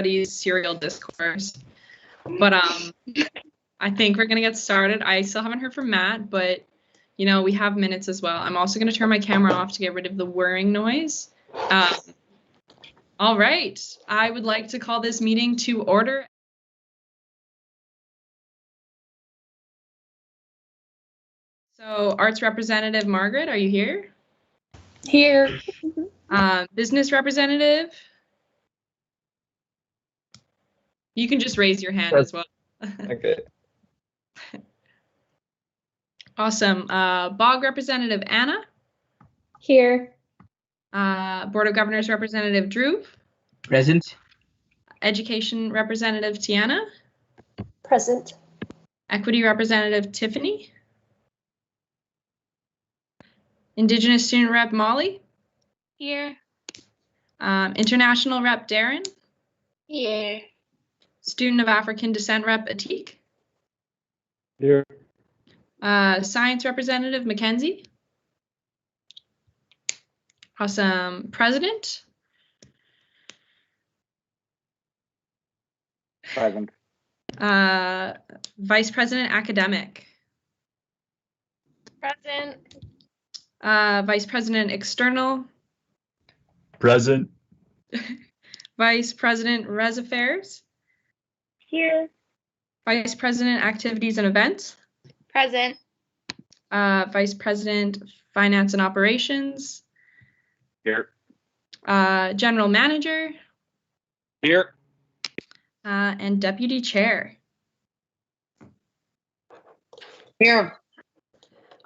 everybody's serial discourse. But I think we're going to get started. I still haven't heard from Matt, but, you know, we have minutes as well. I'm also going to turn my camera off to get rid of the whirring noise. All right. I would like to call this meeting to order. So, Arts Representative Margaret, are you here? Here. Business Representative? You can just raise your hand as well. Okay. Awesome. BOG Representative Anna? Here. Board of Governors Representative Drew? Present. Education Representative Tiana? Present. Equity Representative Tiffany? Indigenous Student Rep Molly? Here. International Rep Darren? Here. Student of African Descent Rep Atik? Here. Science Representative Mackenzie? Awesome. President? Present. Vice President Academic? Present. Vice President External? Present. Vice President Res Affairs? Here. Vice President Activities and Events? Present. Vice President Finance and Operations? Here. General Manager? Here. And Deputy Chair. Here.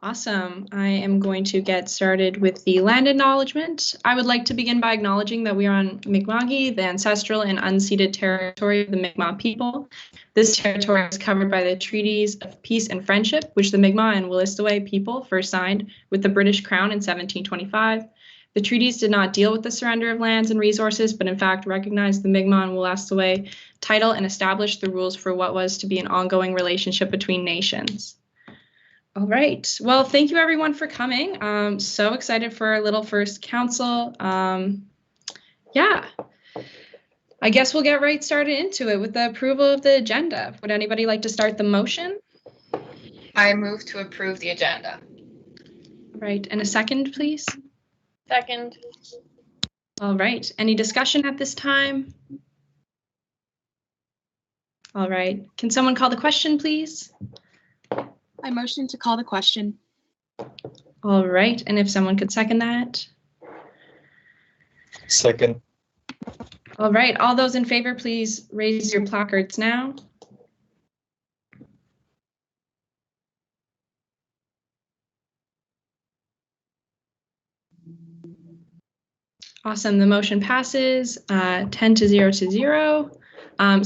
Awesome. I am going to get started with the land acknowledgement. I would like to begin by acknowledging that we are on Mi'kma'ki, the ancestral and unceded territory of the Mi'kmaq people. This territory is covered by the treaties of peace and friendship, which the Mi'kmaq and Wolastoqey people first signed with the British Crown in 1725. The treaties did not deal with the surrender of lands and resources, but in fact recognized the Mi'kmaq and Wolastoqey title and established the rules for what was to be an ongoing relationship between nations. All right. Well, thank you everyone for coming. I'm so excited for our little first council. Yeah, I guess we'll get right started into it with the approval of the agenda. Would anybody like to start the motion? I move to approve the agenda. All right, and a second, please. Second. All right, any discussion at this time? All right, can someone call the question, please? I motion to call the question. All right, and if someone could second that. Second. All right, all those in favor, please raise your placards now. Awesome, the motion passes 10-0.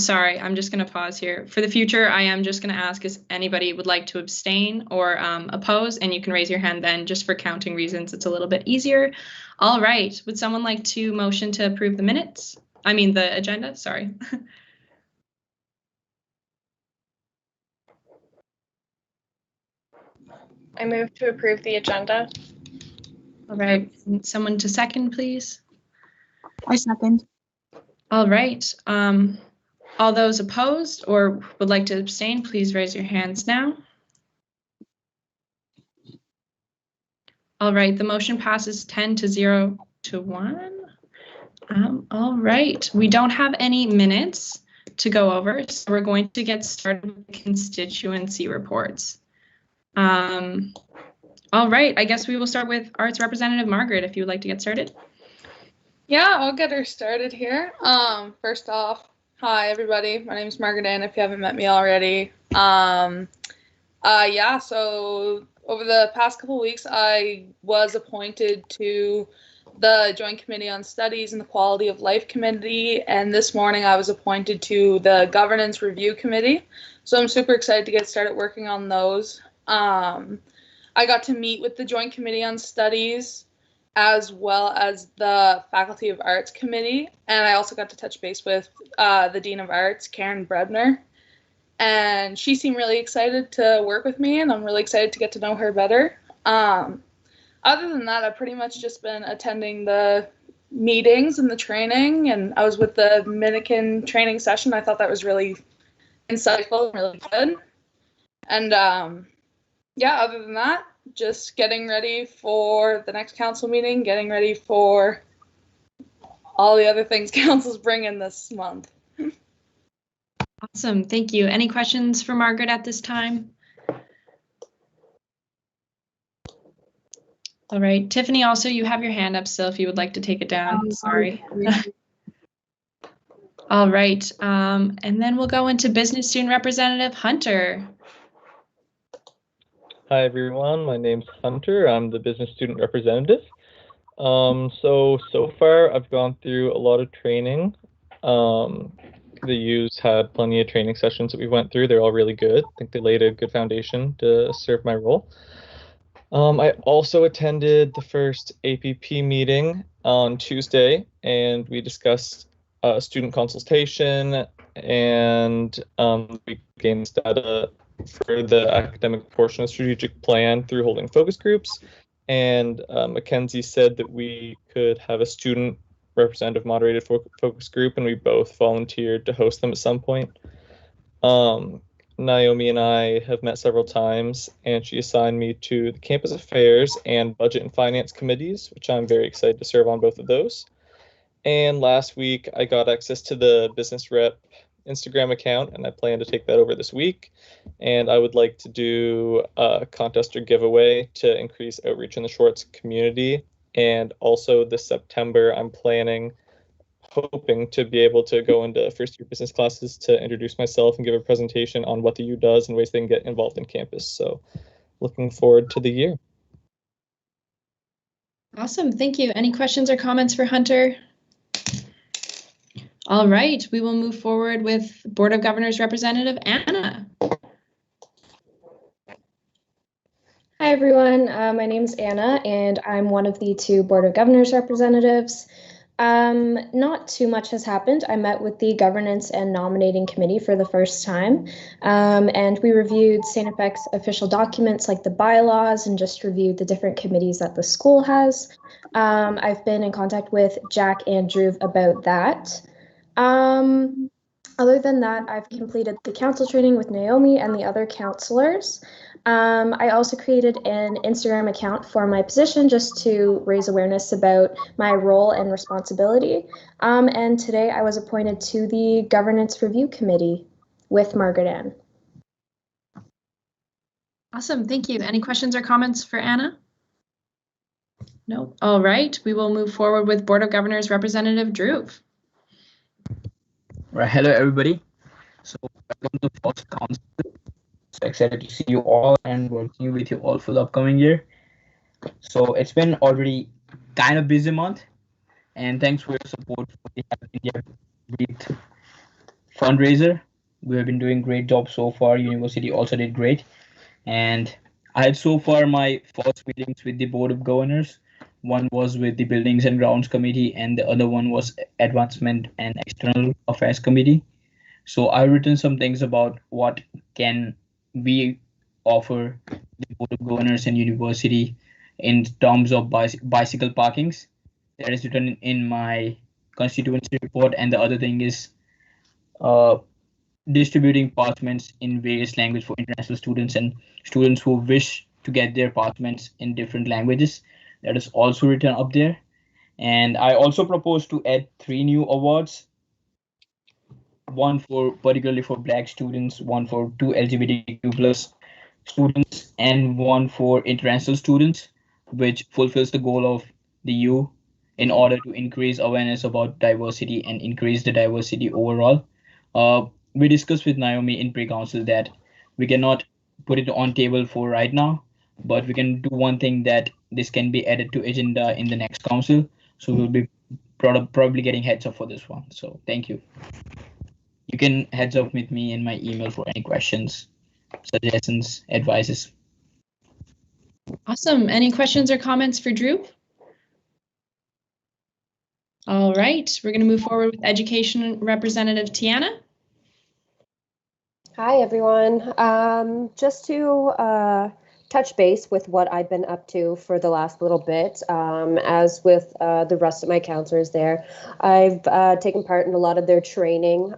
Sorry, I'm just going to pause here. For the future, I am just going to ask if anybody would like to abstain or oppose, and you can raise your hand then just for counting reasons. It's a little bit easier. All right, would someone like to motion to approve the minutes? I mean the agenda, sorry. I move to approve the agenda. All right, someone to second, please. I second. All right. All those opposed or would like to abstain, please raise your hands now. All right, the motion passes 10-0 to 1. All right, we don't have any minutes to go over, so we're going to get started with the constituency reports. All right, I guess we will start with Arts Representative Margaret, if you would like to get started. Yeah, I'll get her started here. First off, hi everybody. My name is Margaret Ann, if you haven't met me already. Yeah, so over the past couple of weeks, I was appointed to the Joint Committee on Studies and the Quality of Life Committee, and this morning I was appointed to the Governance Review Committee. So I'm super excited to get started working on those. I got to meet with the Joint Committee on Studies as well as the Faculty of Arts Committee, and I also got to touch base with the Dean of Arts, Karen Brebner, and she seemed really excited to work with me, and I'm really excited to get to know her better. Other than that, I've pretty much just been attending the meetings and the training, and I was with the Dominican training session. I thought that was really insightful and really good. And yeah, other than that, just getting ready for the next council meeting, getting ready for all the other things council's bringing this month. Awesome, thank you. Any questions for Margaret at this time? All right, Tiffany, also you have your hand up still if you would like to take it down. Sorry. All right, and then we'll go into Business Student Representative Hunter. Hi, everyone. My name's Hunter. I'm the business student representative. So far, I've gone through a lot of training. The U's had plenty of training sessions that we went through. They're all really good. I think they laid a good foundation to serve my role. I also attended the first APP meeting on Tuesday, and we discussed student consultation, and we gained data for the academic portion of the strategic plan through holding focus groups. And Mackenzie said that we could have a student representative moderated focus group, and we both volunteered to host them at some point. Naomi and I have met several times, and she assigned me to the campus affairs and budget and finance committees, which I'm very excited to serve on both of those. And last week I got access to the business rep Instagram account, and I plan to take that over this week. And I would like to do a contest or giveaway to increase outreach in the Shorts community. And also this September, I'm hoping to be able to go into first year business classes to introduce myself and give a presentation on what the U does and ways they can get involved in campus. So looking forward to the year. Awesome, thank you. Any questions or comments for Hunter? All right, we will move forward with Board of Governors Representative Anna. Hi everyone, my name is Anna and I'm one of the two Board of Governors representatives. Not too much has happened. I met with the Governance and Nominating Committee for the first time, and we reviewed St. FX official documents like the bylaws and just reviewed the different committees that the school has. I've been in contact with Jack and Drew about that. Other than that, I've completed the council training with Naomi and the other counselors. I also created an Instagram account for my position just to raise awareness about my role and responsibility. And today I was appointed to the Governance Review Committee with Margaret Ann. Awesome, thank you. Any questions or comments for Anna? No. All right, we will move forward with Board of Governors Representative Drew. Right, hello everybody. So welcome to first council. So excited to see you all and working with you all for the upcoming year. So it's been already kind of busy month, and thanks for your support for the India Breathe fundraiser. We have been doing great job so far. University also did great, and I had so far my first meetings with the Board of Governors. One was with the Buildings and Grounds Committee, and the other one was Advancement and External Affairs Committee. So I've written some things about what can we offer the Board of Governors and University in terms of bicycle parkings. That is written in my constituency report, and the other thing is distributing parchments in various languages for international students and students who wish to get their parchments in different languages. That is also written up there. And I also propose to add 3 new awards. One for particularly for Black students, one for 2 LGBTQ+ students, and one for international students, which fulfills the goal of the U in order to increase awareness about diversity and increase the diversity overall. We discussed with Naomi in pre-council that we cannot put it on table for right now, but we can do one thing, that this can be added to agenda in the next council. So we'll be probably getting heads up for this one. So thank you. You can heads up with me in my email for any questions, suggestions, advices. Awesome. Any questions or comments for Drew? All right, we're going to move forward with Education Representative Tiana. Hi, everyone. Just to touch base with what I've been up to for the last little bit. As with the rest of my counselors there, I've taken part in a lot of their training.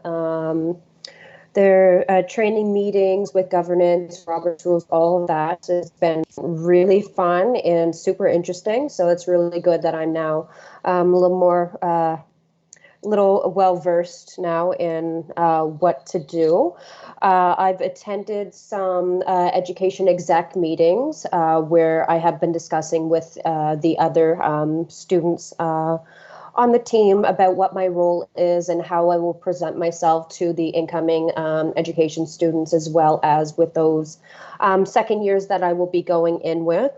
Their training meetings with governance, Robert's rules, all of that has been really fun and super interesting. So it's really good that I'm now a little more, little well-versed now in what to do. I've attended some education exec meetings where I have been discussing with the other students on the team about what my role is and how I will present myself to the incoming education students, as well as with those second years that I will be going in with.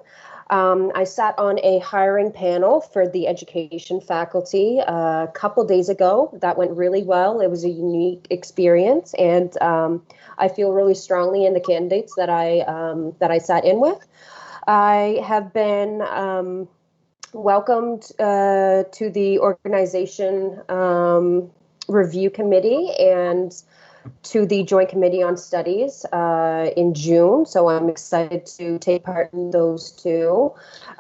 I sat on a hiring panel for the education faculty a couple days ago. That went really well. It was a unique experience, and I feel really strongly in the candidates that I sat in with. I have been welcomed to the organization review committee and to the Joint Committee on Studies in June. So I'm excited to take part in those two,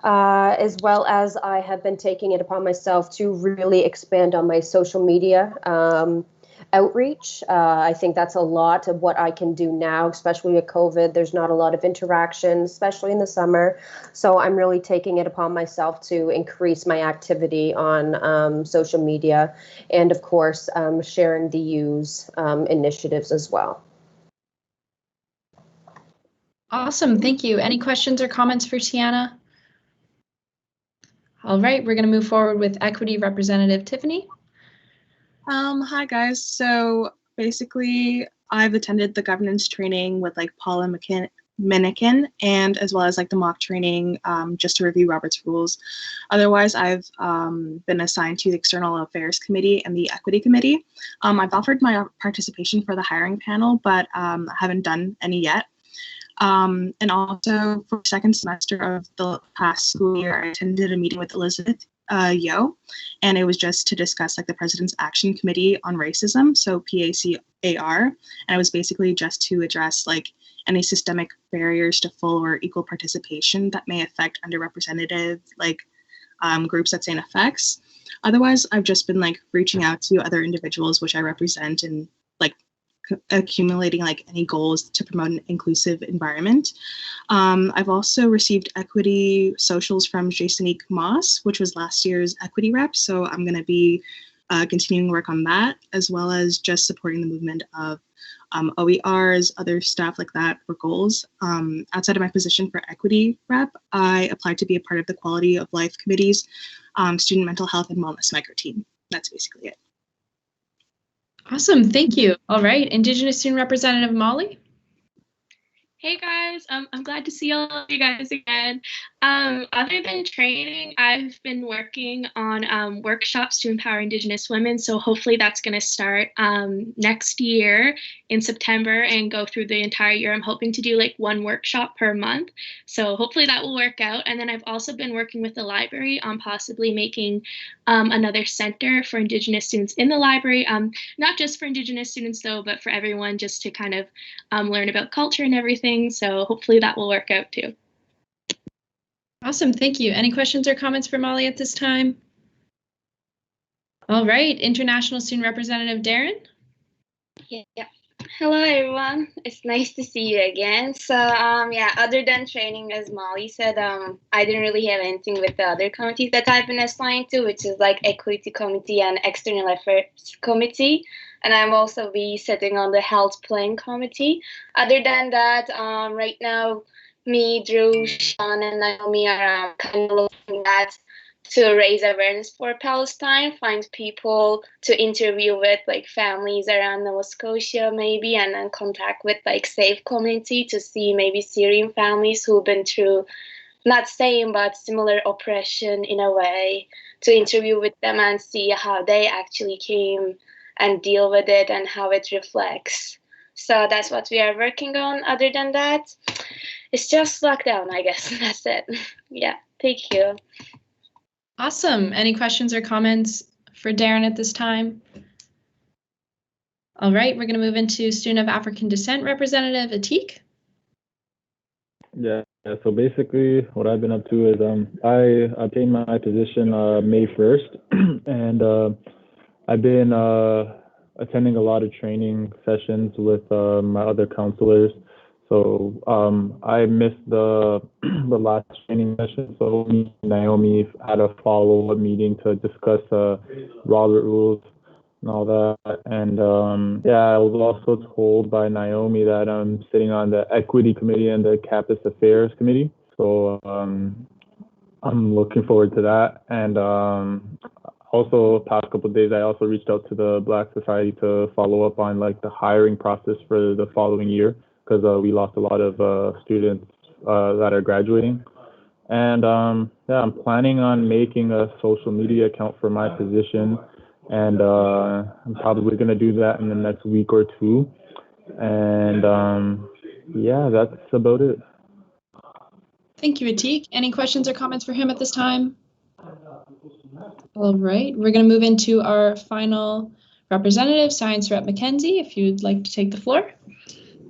as well as I have been taking it upon myself to really expand on my social media outreach. I think that's a lot of what I can do now, especially with COVID. There's not a lot of interaction, especially in the summer. So I'm really taking it upon myself to increase my activity on social media, and of course, sharing the U's initiatives as well. Awesome, thank you. Any questions or comments for Tiana? All right, we're going to move forward with Equity Representative Tiffany. Hi guys. So basically, I've attended the governance training with like Paula Minikin, and as well as like the mock training just to review Robert's rules. Otherwise, I've been assigned to the External Affairs Committee and the Equity Committee. I've offered my participation for the hiring panel, but I haven't done any yet. And also for second semester of the past school year, I attended a meeting with Elizabeth Yo, and it was just to discuss like the President's Action Committee on Racism, so PACAR, and it was basically just to address like any systemic barriers to full or equal participation that may affect underrepresented like groups that SANE affects. Otherwise, I've just been like reaching out to other individuals which I represent and like accumulating like any goals to promote an inclusive environment. I've also received equity socials from Jasonique Moss, which was last year's equity rep. So I'm going to be continuing work on that, as well as just supporting the movement of OERs, other staff like that for goals. Outside of my position for equity rep, I applied to be a part of the Quality of Life Committee's Student Mental Health and Wellness Micro Team. That's basically it. Awesome, thank you. All right, Indigenous Student Representative Molly. Hey guys, I'm glad to see all of you guys again. Other than training, I've been working on workshops to empower Indigenous women. So hopefully that's going to start next year in September and go through the entire year. I'm hoping to do like one workshop per month. So hopefully that will work out. And then I've also been working with the library on possibly making another center for Indigenous students in the library. Not just for Indigenous students though, but for everyone, just to kind of learn about culture and everything. So hopefully that will work out too. Awesome, thank you. Any questions or comments for Molly at this time? All right, International Student Representative Darren. Yeah. Hello everyone. It's nice to see you again. So yeah, other than training, as Molly said, I didn't really have anything with the other committees that I've been assigned to, which is like Equity Committee and External Affairs Committee. And I'm also be sitting on the Health Plan Committee. Other than that, right now, me, Drew, Sean, and Naomi are kind of looking at to raise awareness for Palestine, find people to interview with, like families around Nova Scotia maybe, and then contact with like SAFE community to see maybe Syrian families who've been through not same but similar oppression in a way, to interview with them and see how they actually came and deal with it and how it reflects. So that's what we are working on. Other than that, it's just lockdown, I guess. That's it. Yeah, thank you. Awesome. Any questions or comments for Darren at this time? All right, we're going to move into Student of African Descent Representative Atik. Yeah, Yeah, so basically what I've been up to is I obtained my position May 1st, and I've been attending a lot of training sessions with my other counselors. So I missed the the last training session. So me and Naomi had a follow-up meeting to discuss Robert rules and all that. And yeah, I was also told by Naomi that I'm sitting on the Equity Committee and the Campus Affairs Committee. So I'm looking forward to that. And also, past couple of days, I also reached out to the Black Society to follow up on like the hiring process for the following year, because we lost a lot of students that are graduating. And yeah, I'm planning on making a social media account for my position, and I'm probably going to do that in the next week or two. And yeah, that's about it. Thank you, Atik. Any questions or comments for him at this time? All right, we're going to move into our final representative, Science Rep Mackenzie, if you'd like to take the floor.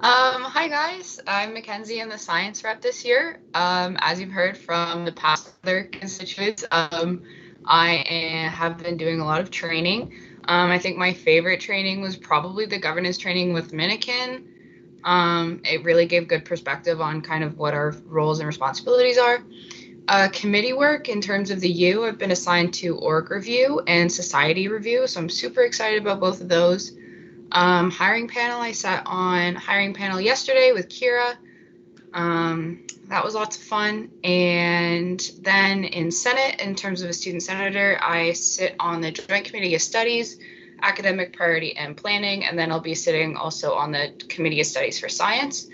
Hi guys, I'm Mackenzie. I'm the science rep this year. As you've heard from the past other constituents, I have been doing a lot of training. I think my favorite training was probably the governance training with Minikin. It really gave good perspective on kind of what our roles and responsibilities are. Committee work in terms of the U, I've been assigned to org review and society review, so I'm super excited about both of those. Hiring panel, I sat on hiring panel yesterday with Kira. That was lots of fun. And then in Senate, in terms of a student senator, I sit on the Joint Committee of Studies, Academic Priority and Planning, and then I'll be sitting also on the Committee of Studies for Science.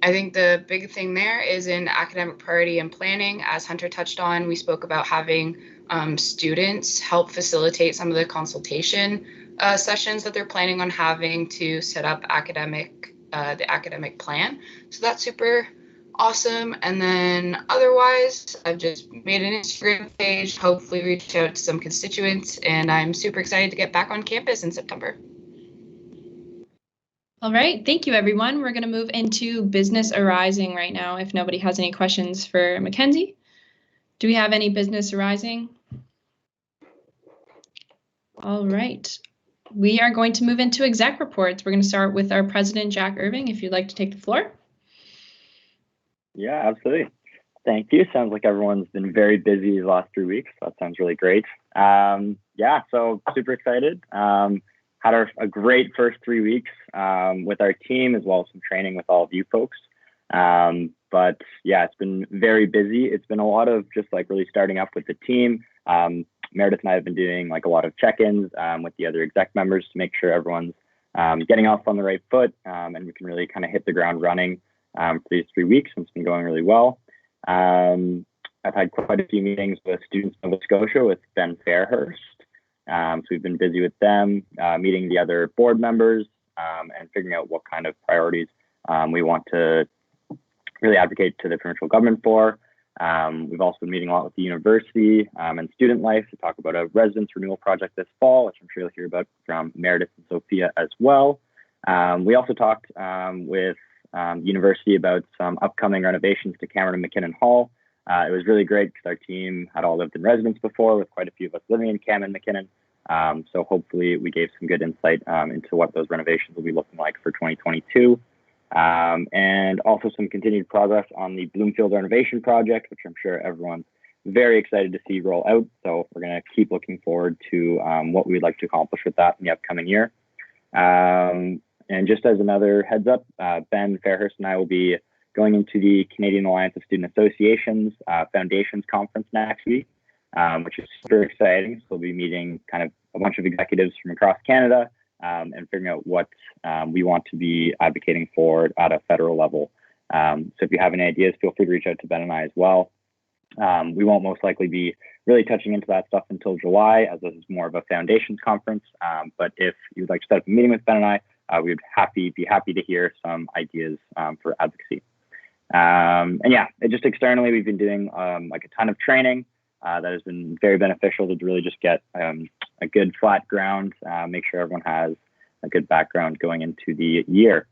I think the big thing there is in Academic Priority and Planning, as Hunter touched on, we spoke about having students help facilitate some of the consultation sessions that they're planning on having to set up the academic plan. So that's super awesome. And then otherwise, I've just made an Instagram page, hopefully reached out to some constituents, and I'm super excited to get back on campus in September. All right, thank you, everyone. We're going to move into business arising right now, if nobody has any questions for Mackenzie. Do we have any business arising? All right. We are going to move into exec reports. We're going to start with our president, Jack Irving, if you'd like to take the floor. Yeah, absolutely. Thank you. Sounds like everyone's been very busy these last 3 weeks. That sounds really great. Yeah, so super excited. Had a great first 3 weeks with our team, as well as some training with all of you folks. But yeah, it's been very busy. It's been a lot of just like really starting up with the team. Meredith and I have been doing like a lot of check-ins with the other exec members to make sure everyone's getting off on the right foot, and we can really kind of hit the ground running for these 3 weeks, and it's been going really well. I've had quite a few meetings with students of Nova Scotia with Ben Fairhurst. So we've been busy with them, meeting the other board members, and figuring out what kind of priorities we want to really advocate to the provincial government for. We've also been meeting a lot with the university and student life to talk about a residence renewal project this fall, which I'm sure you'll hear about from Meredith and Sophia as well. We also talked with the university about some upcoming renovations to Cameron and McKinnon Hall. It was really great because our team had all lived in residence before, with quite a few of us living in Cam and McKinnon. So hopefully we gave some good insight into what those renovations will be looking like for 2022. And also some continued progress on the Bloomfield renovation project, which I'm sure everyone's very excited to see roll out. So we're going to keep looking forward to what we'd like to accomplish with that in the upcoming year. And just as another heads up, Ben Fairhurst and I will be going into the Canadian Alliance of Student Associations Foundations Conference next week, which is super exciting. So we'll be meeting kind of a bunch of executives from across Canada and figuring out what we want to be advocating for at a federal level. So if you have any ideas, feel free to reach out to Ben and I as well. We won't most likely be really touching into that stuff until July, as this is more of a foundations conference. But if you'd like to set up a meeting with Ben and I, we would be happy to hear some ideas for advocacy. And yeah, just externally, we've been doing like a ton of training that has been very beneficial to really just get a good flat ground, make sure everyone has a good background going into the year.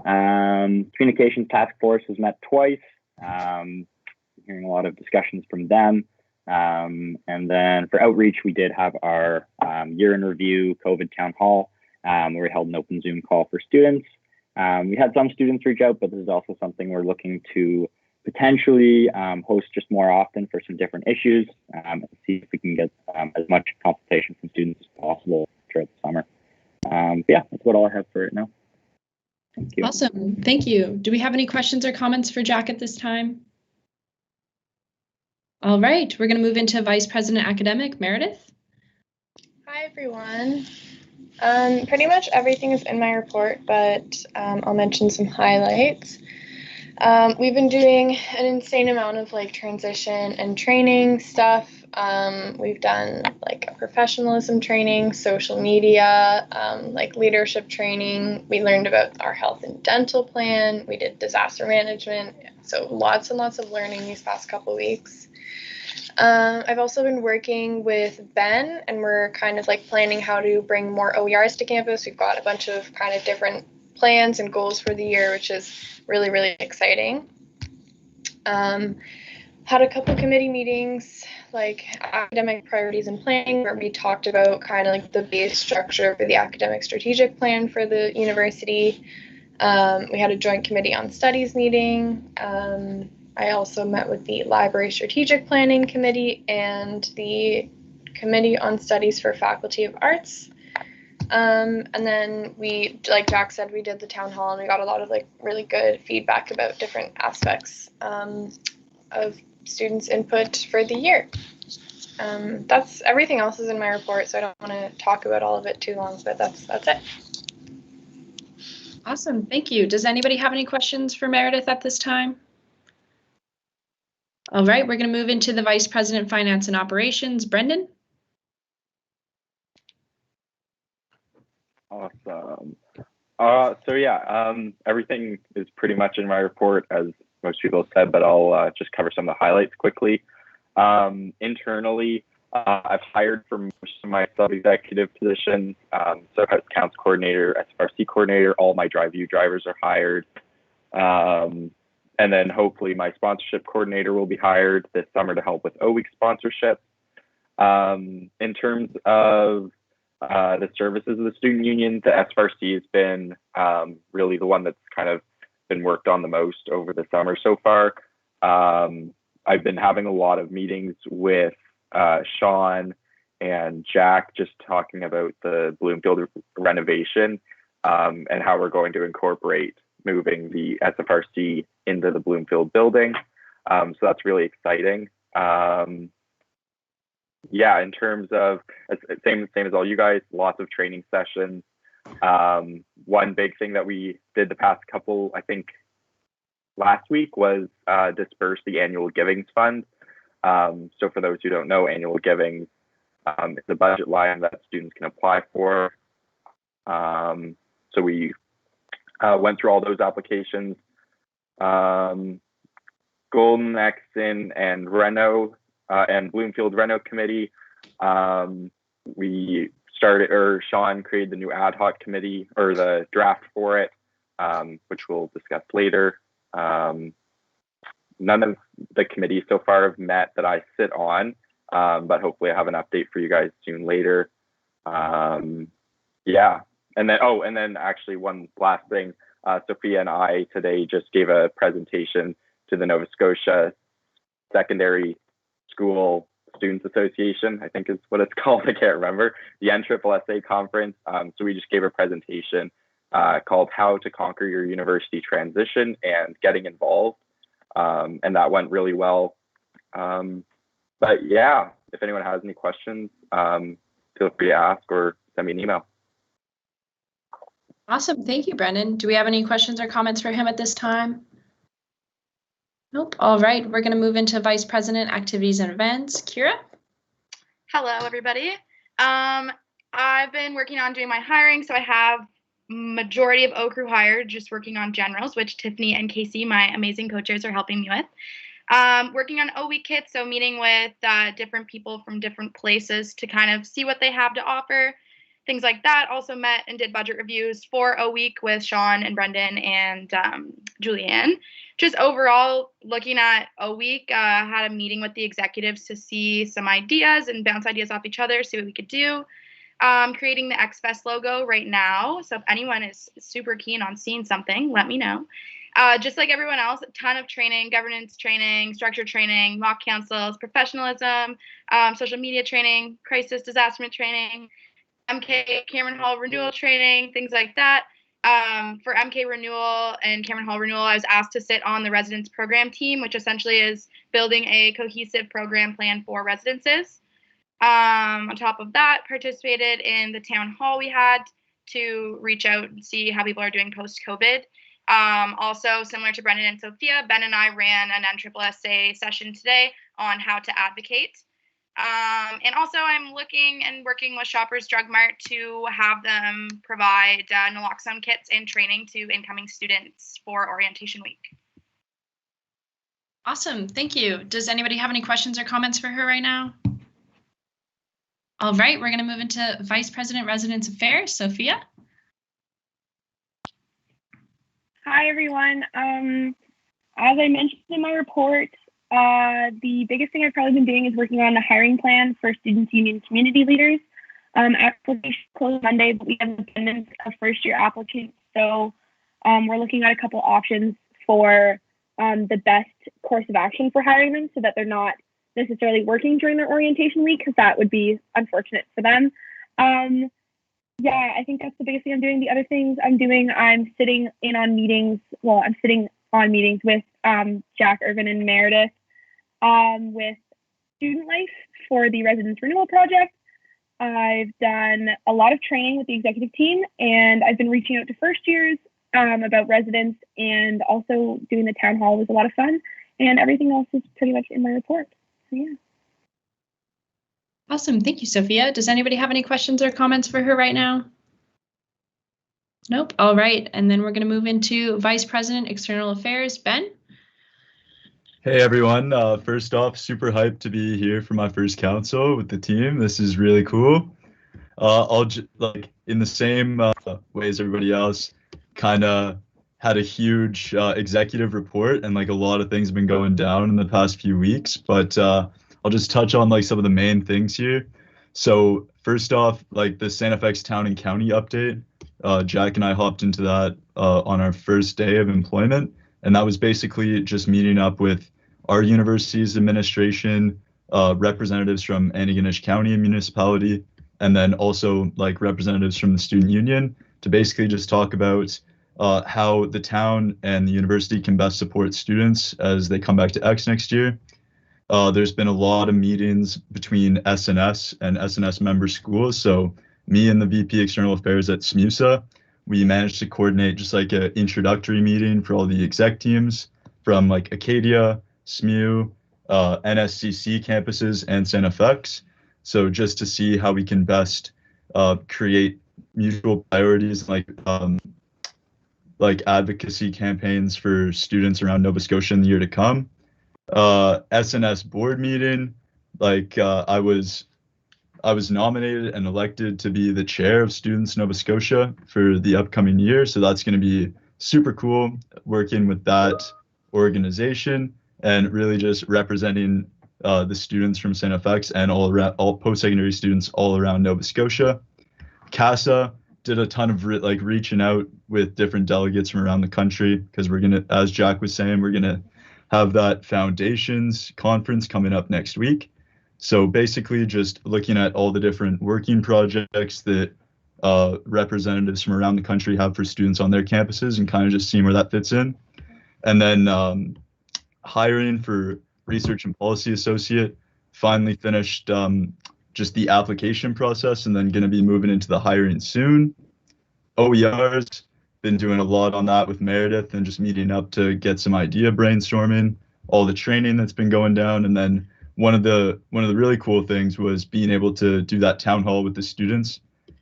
Communications task force has met twice. Hearing a lot of discussions from them. And then for outreach, we did have our year in review COVID town hall, where we held an open Zoom call for students. We had some students reach out, but this is also something we're looking to potentially host just more often for some different issues, and see if we can get as much consultation from students as possible throughout the summer. Yeah, that's what all I have for it now. Thank you. Awesome, thank you. Do we have any questions or comments for Jack at this time? All right, we're going to move into Vice President Academic, Meredith. Hi, everyone. Pretty much everything is in my report, but I'll mention some highlights. We've been doing an insane amount of like transition and training stuff. We've done like a professionalism training, social media, like leadership training. We learned about our health and dental plan. We did disaster management. So lots and lots of learning these past couple weeks. I've also been working with Ben, and we're kind of like planning how to bring more OERs to campus. We've got a bunch of kind of different plans and goals for the year, which is really, really exciting. Had a couple committee meetings, like academic priorities and planning, where we talked about kind of like the base structure for the academic strategic plan for the university. We had a joint committee on studies meeting. I also met with the Library Strategic Planning Committee and the Committee on Studies for Faculty of Arts. And then we, like Jack said, we did the town hall, and we got a lot of like really good feedback about different aspects of students' input for the year. That's everything else is in my report, so I don't want to talk about all of it too long, but that's it. Awesome, thank you. Does anybody have any questions for Meredith at this time? All right, we're going to move into the Vice President, Finance and Operations, Brendan. Awesome. So yeah, everything is pretty much in my report, as most people have said, but I'll just cover some of the highlights quickly. Internally, I've hired for most of my sub-executive positions, so House Accounts Coordinator, SFRC Coordinator, all my DriveU drivers are hired. And then hopefully my sponsorship coordinator will be hired this summer to help with O-Week sponsorship. In terms of the services of the student union, the SFRC has been really the one that's kind of been worked on the most over the summer so far. I've been having a lot of meetings with Sean and Jack, just talking about the Bloomfield renovation and how we're going to incorporate moving the SFRC into the Bloomfield building. So that's really exciting. Yeah, in terms of same as all you guys, lots of training sessions. One big thing that we did the past couple, I think last week, was disperse the annual givings fund. So for those who don't know, annual givings is a budget line that students can apply for. So we went through all those applications. Golden, Exon, and Reno and Bloomfield Reno Committee. We started, or Sean created the new Ad-Hoc committee, or the draft for it, which we'll discuss later. None of the committees so far have met that I sit on, but hopefully I have an update for you guys soon later. Yeah, and then actually one last thing, Sophia and I today just gave a presentation to the Nova Scotia Secondary School Students Association, I think is what it's called, I can't remember, the NSSA conference. So we just gave a presentation called How to Conquer Your University Transition and Getting Involved. And that went really well. But yeah, if anyone has any questions, feel free to ask or send me an email. Awesome, thank you, Brendan. Do we have any questions or comments for him at this time? Nope. All right, we're going to move into Vice President, Activities and Events. Kira? Hello, everybody. I've been working on doing my hiring, so I have majority of O crew hired, just working on generals, which Tiffany and Casey, my amazing co-chairs, are helping me with. Working on O-Week kits, so meeting with different people from different places to kind of see what they have to offer. things like that. Also met and did budget reviews for a week with Sean and Brendan and Julianne. Just overall, looking at a week, had a meeting with the executives to see some ideas and bounce ideas off each other, see what we could do. Creating the XFest logo right now. So if anyone is super keen on seeing something, let me know. Just like everyone else, a ton of training, governance training, structure training, mock councils, professionalism, social media training, crisis disaster training, MK Cameron Hall renewal training, things like that. For MK renewal and Cameron Hall renewal, I was asked to sit on the residence program team, which essentially is building a cohesive program plan for residences. On top of that, participated in the town hall we had to reach out and see how people are doing post-COVID. Also, similar to Brendan and Sophia, Ben and I ran an NSSA session today on how to advocate. And also, I'm looking and working with Shoppers Drug Mart to have them provide naloxone kits and training to incoming students for orientation week. Awesome, thank you. Does anybody have any questions or comments for her right now? All right, we're going to move into Vice President Residence Affairs, Sophia. Hi, everyone. As I mentioned in my report, the biggest thing I've probably been doing is working on the hiring plan for Students' Union community leaders. Application closed Monday, but we have an abundance of first-year applicants, so we're looking at a couple options for the best course of action for hiring them so that they're not necessarily working during their orientation week, because that would be unfortunate for them. Yeah, I think that's the biggest thing I'm doing. The other things I'm doing, I'm sitting on meetings with Jack, Irvin, and Meredith with Student Life for the Residence Renewal Project. I've done a lot of training with the executive team, and I've been reaching out to first years about residence, and also doing the town hall was a lot of fun, and everything else is pretty much in my report. So, yeah. Awesome. Thank you, Sophia. Does anybody have any questions or comments for her right now? Nope. All right. And then we're going to move into Vice President External Affairs, Ben. Hey, everyone. First off, super hyped to be here for my first council with the team. This is really cool. I'll like in the same way as everybody else, kind of had a huge executive report, and like a lot of things have been going down in the past few weeks, but I'll just touch on like some of the main things here. So first off, like the Santa Fe Town and County update, Jack and I hopped into that on our first day of employment, and that was basically just meeting up with our university's administration, representatives from Antigonish County municipality, and then also like representatives from the student union to basically just talk about how the town and the university can best support students as they come back to X next year. There's been a lot of meetings between SNS and SNS member schools. So me and the VP External Affairs at SMUSA, we managed to coordinate just like an introductory meeting for all the exec teams from like Acadia, SMU, NSCC campuses, and Santa Fe. So just to see how we can best create mutual priorities like advocacy campaigns for students around Nova Scotia in the year to come. SNS board meeting, like I was nominated and elected to be the chair of Students Nova Scotia for the upcoming year. So that's going to be super cool working with that organization and really just representing the students from Santa Fe and all post-secondary students all around Nova Scotia. CASA did a ton of reaching out with different delegates from around the country, because we're going to, as Jack was saying, we're going to have that foundations conference coming up next week. So basically just looking at all the different working projects that representatives from around the country have for students on their campuses and kind of just seeing where that fits in. And then hiring for research and policy associate, finally finished just the application process, and then going to be moving into the hiring soon. OERs, been doing a lot on that with Meredith and just meeting up to get some idea brainstorming, all the training that's been going down. And then one of the really cool things was being able to do that town hall with the students,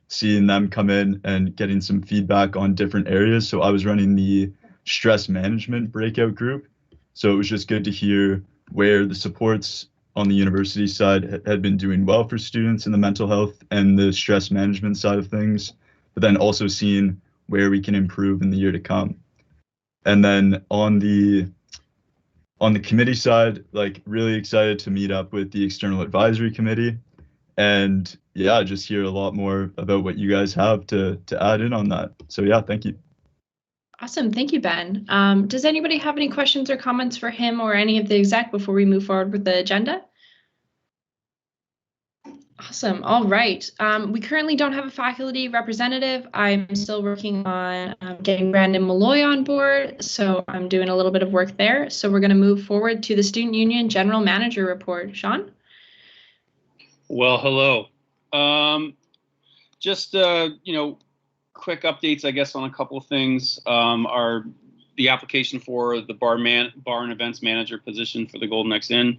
seeing them come in and getting some feedback on different areas. So I was running the stress management breakout group. So it was just good to hear where the supports on the university side had been doing well for students in the mental health and the stress management side of things, but then also seeing where we can improve in the year to come. And then on the committee side, like really excited to meet up with the External Advisory Committee, and yeah, just hear a lot more about what you guys have to add in on that. So yeah, thank you. Awesome, thank you, Ben. Does anybody have any questions or comments for him or any of the exec before we move forward with the agenda? Awesome, all right. We currently don't have a faculty representative. I'm still working on getting Brandon Malloy on board, so I'm doing a little bit of work there. So we're gonna move forward to the Student Union General Manager Report. Sean? Well, hello. Just, quick updates, I guess, on a couple of things. The application for the bar and events manager position for the Golden X Inn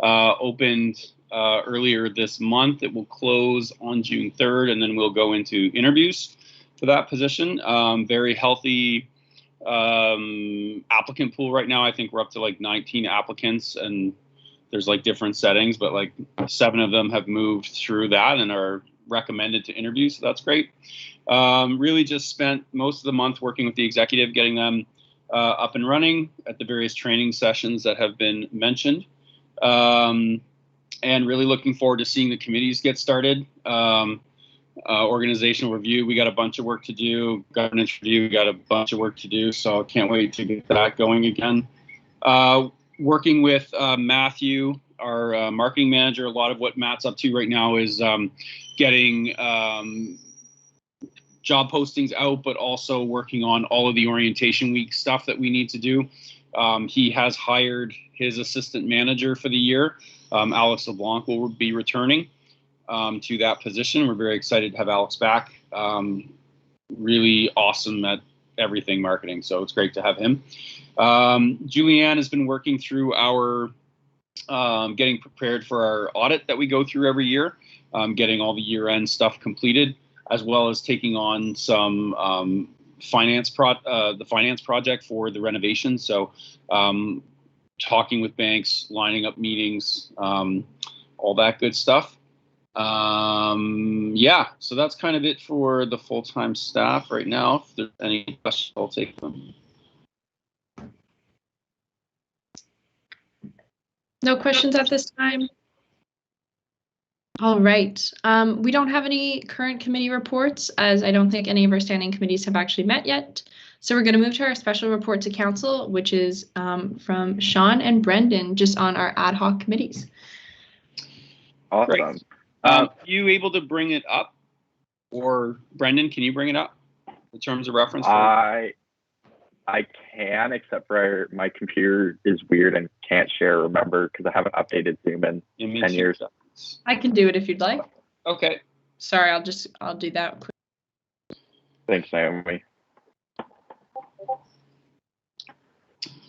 opened earlier this month. It will close on June 3rd, and then we'll go into interviews for that position. Very healthy applicant pool right now. I think we're up to like 19 applicants, and there's like different settings, but like 7 of them have moved through that and are recommended to interview, so that's great. Really just spent most of the month working with the executive, getting them up and running at the various training sessions that have been mentioned, and really looking forward to seeing the committees get started. Organizational review, we got a bunch of work to do. Governance review, we got a bunch of work to do, so I can't wait to get that going again. Working with Matthew, our marketing manager, a lot of what Matt's up to right now is getting job postings out, but also working on all of the orientation week stuff that we need to do. He has hired his assistant manager for the year. Alex Leblanc will be returning to that position. We're very excited to have Alex back. Really awesome at everything marketing, so it's great to have him. Julianne has been working through our getting prepared for our audit that we go through every year, getting all the year-end stuff completed, as well as taking on some the finance project for the renovation. So talking with banks, lining up meetings, all that good stuff. Yeah, so that's kind of it for the full-time staff right now. If there's any questions, I'll take them. No questions at this time? All right. We don't have any current committee reports, as I don't think any of our standing committees have actually met yet. So we're going to move to our special report to council, which is from Sean and Brendan, just on our ad hoc committees. Awesome. Are you able to bring it up? Or Brendan, can you bring it up in terms of reference? I can, except for my computer is weird and can't share, remember, because I haven't updated Zoom in 10 years. I can do it if you'd like. Okay. Sorry, I'll do that quick. Thanks, Naomi.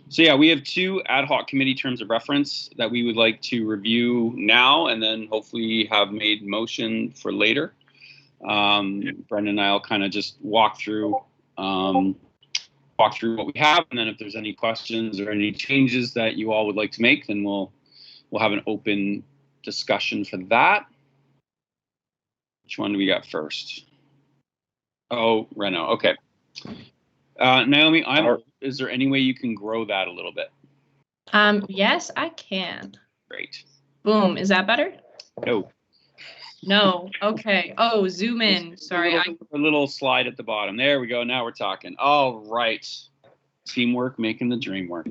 So yeah, we have 2 ad hoc committee terms of reference that we would like to review now, and then hopefully have made motion for later. Brendan and I'll kind of just walk through what we have, and then if there's any questions or any changes that you all would like to make, then we'll have an open discussion for that. Which one do we got first? Oh, Reno. Okay. Naomi, is there any way you can grow that a little bit? Yes, I can. Great. Boom. Is that better? No. No. Okay. Oh, zoom in. Sorry. A little slide at the bottom. There we go. Now we're talking. All right. Teamwork making the dream work.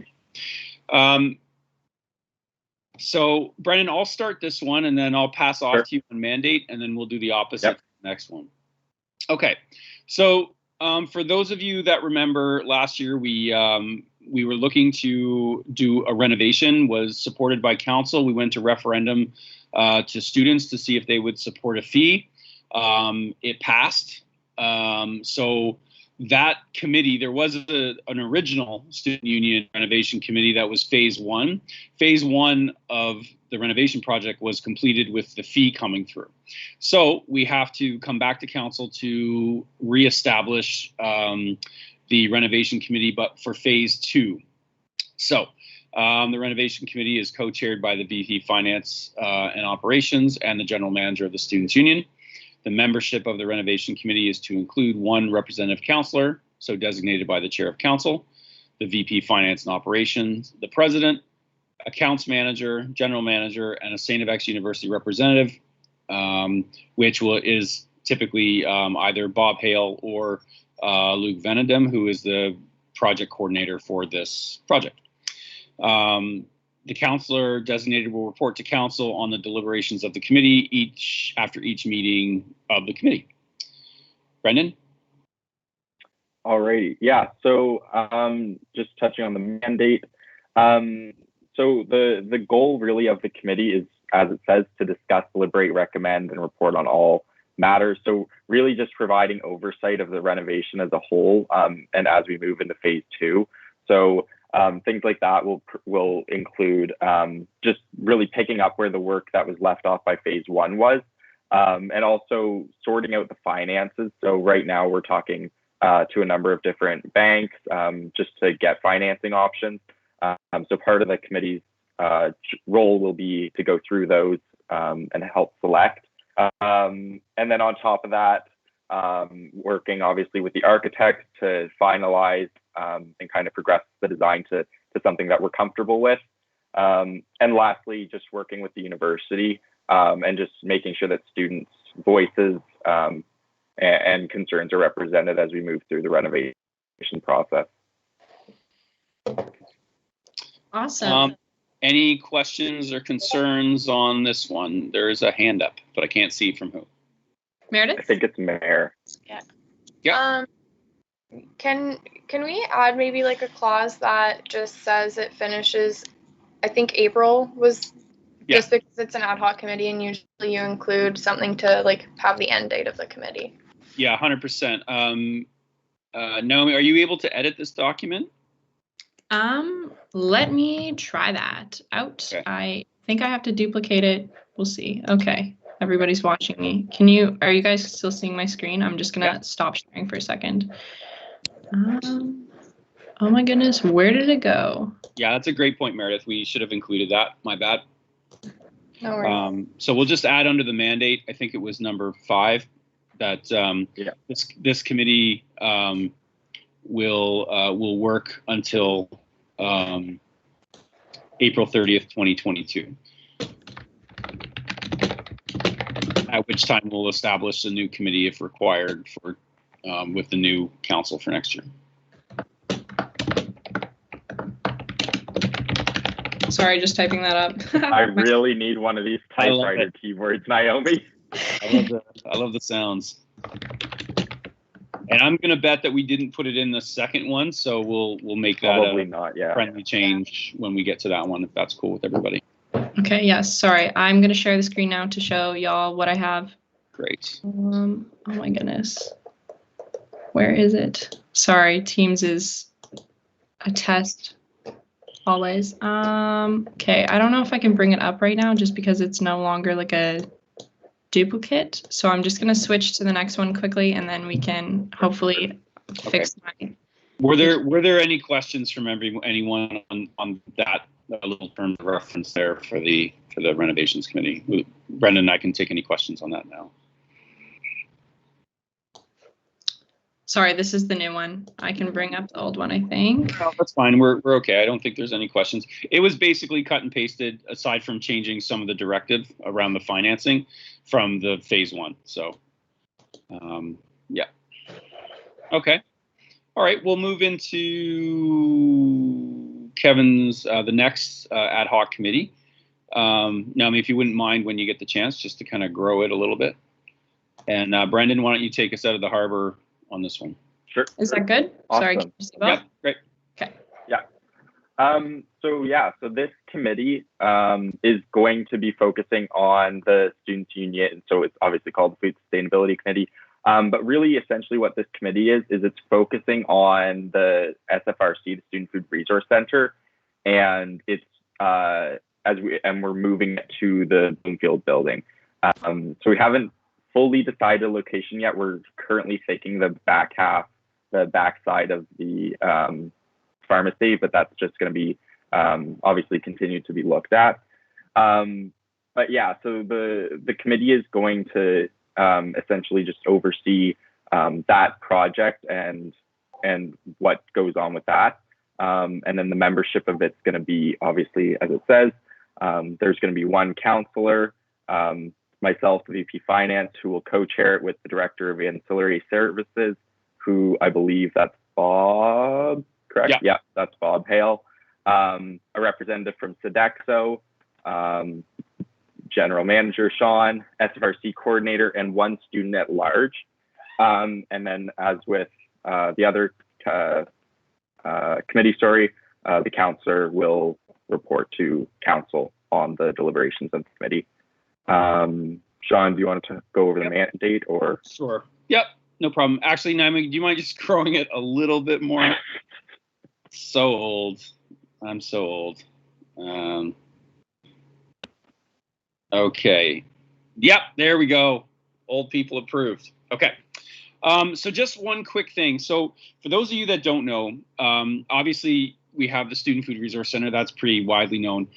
So, Brendan, I'll start this one, and then I'll pass off to you on mandate, and then we'll do the opposite for the next one. Okay. So, for those of you that remember, last year we were looking to do a renovation, was supported by council. We went to referendum to students to see if they would support a fee. It passed. So that committee, there was an original student union renovation committee that was phase 1. Phase 1 of the renovation project was completed with the fee coming through. So we have to come back to council to reestablish the renovation committee, but for phase 2. So The Renovation Committee is co-chaired by the VP Finance and Operations and the General Manager of the Students' Union. The membership of the Renovation Committee is to include one representative counselor, so designated by the Chair of Council, the VP Finance and Operations, the President, Accounts Manager, General Manager, and a St. FX University representative, which is typically either Bob Hale or Luke Venedem, who is the project coordinator for this project. The counselor designated will report to council on the deliberations of the committee after each meeting of the committee. Brendan? All right. Yeah. So just touching on the mandate. So the goal really of the committee is, as it says, to discuss, deliberate, recommend, and report on all matters. So really just providing oversight of the renovation as a whole, and as we move into phase 2. So things like that will include just really picking up where the work that was left off by phase 1 was, and also sorting out the finances. So right now we're talking to a number of different banks just to get financing options. So part of the committee's role will be to go through those and help select. And then on top of that, working obviously with the architect to finalize and kind of progress the design to something that we're comfortable with. And lastly, just working with the university and just making sure that students' voices and concerns are represented as we move through the renovation process. Awesome. Any questions or concerns on this one? There is a hand up, but I can't see from who. Meredith? I think it's Mayor. Yeah. Yeah. Can we add maybe like a clause that just says it finishes, I think April was, just because it's an ad hoc committee and usually you include something to like have the end date of the committee. Yeah, 100%. Naomi, are you able to edit this document? Let me try that out. Okay. I think I have to duplicate it. We'll see. Okay. Everybody's watching me. Are you guys still seeing my screen? I'm just gonna stop sharing for a second. Oh my goodness, where did it go? Yeah, that's a great point, Meredith. We should have included that. My bad. No worries. So we'll just add under the mandate, I think it was number 5, that this committee will work until April 30th, 2022. At which time we'll establish a new committee if required for with the new council for next year. Sorry, just typing that up. I really need one of these typewriter keyboards, Naomi. I love the sounds. And I'm gonna bet that we didn't put it in the second one, so we'll make that probably not. Yeah. Friendly change when we get to that one, if that's cool with everybody. Okay. Yes. Sorry, I'm gonna share the screen now to show y'all what I have. Great. Oh my goodness. Where is it? Sorry, Teams is a test always. Okay, I don't know if I can bring it up right now just because it's no longer like a duplicate. So I'm just gonna switch to the next one quickly and then we can hopefully fix my. Were there any questions from anyone on that little term of reference there for the renovations committee? Brendan and I can take any questions on that now. Sorry, this is the new one. I can bring up the old one, I think. No, that's fine. We're okay. I don't think there's any questions. It was basically cut and pasted, aside from changing some of the directive around the financing from the phase 1. So, yeah. Okay. All right. We'll move into Kevin's the next ad hoc committee. Naomi, if you wouldn't mind when you get the chance, just to kind of grow it a little bit. And Brendan, why don't you take us out of the harbor on this one? Sure. Is that good? Awesome. Sorry. Can you yeah, great. Okay. Yeah. So this committee is going to be focusing on the Students' Union. So it's obviously called the Food Sustainability Committee. But really, essentially, what this committee is it's focusing on the SFRC, the Student Food Resource Center, and it's we're moving it to the Bloomfield building. So we haven't fully decided a location yet. We're currently taking the back side of the pharmacy, but that's just going to be obviously continue to be looked at. But yeah, so the committee is going to essentially just oversee that project and what goes on with that. And then the membership of it's going to be, obviously, as it says, there's going to be one counselor, myself, the VP Finance, who will co-chair it with the Director of Ancillary Services, who I believe that's Bob, correct? Yeah, that's Bob Hale. A representative from Sodexo, General Manager Sean, SFRC Coordinator, and one student at large. And then, as with the other committee story, the counselor will report to council on the deliberations of the committee. Sean, do you want to go over the mandate or? Sure. Yep, no problem. Actually, Naomi, do you mind just growing it a little bit more? So old. I'm so old. Okay. Yep, there we go. Old people approved. Okay. So just one quick thing. So for those of you that don't know, obviously we have the Student Food Resource Center. That's pretty widely known.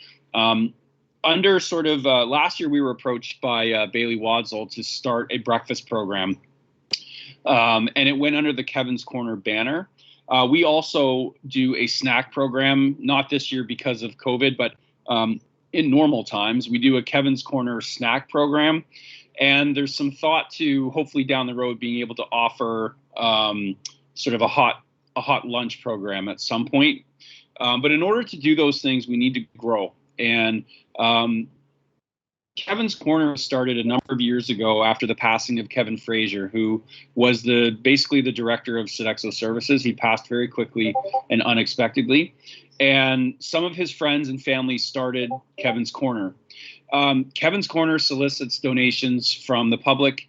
Under sort of last year, we were approached by Bailey Wadsall to start a breakfast program. And it went under the Kevin's Corner banner. We also do a snack program, not this year because of COVID, but in normal times, we do a Kevin's Corner snack program. And there's some thought to hopefully down the road being able to offer sort of a hot lunch program at some point. But in order to do those things, we need to grow. And Kevin's Corner started a number of years ago after the passing of Kevin Fraser, who was basically the director of Sodexo Services. He passed very quickly and unexpectedly. And some of his friends and family started Kevin's Corner. Kevin's Corner solicits donations from the public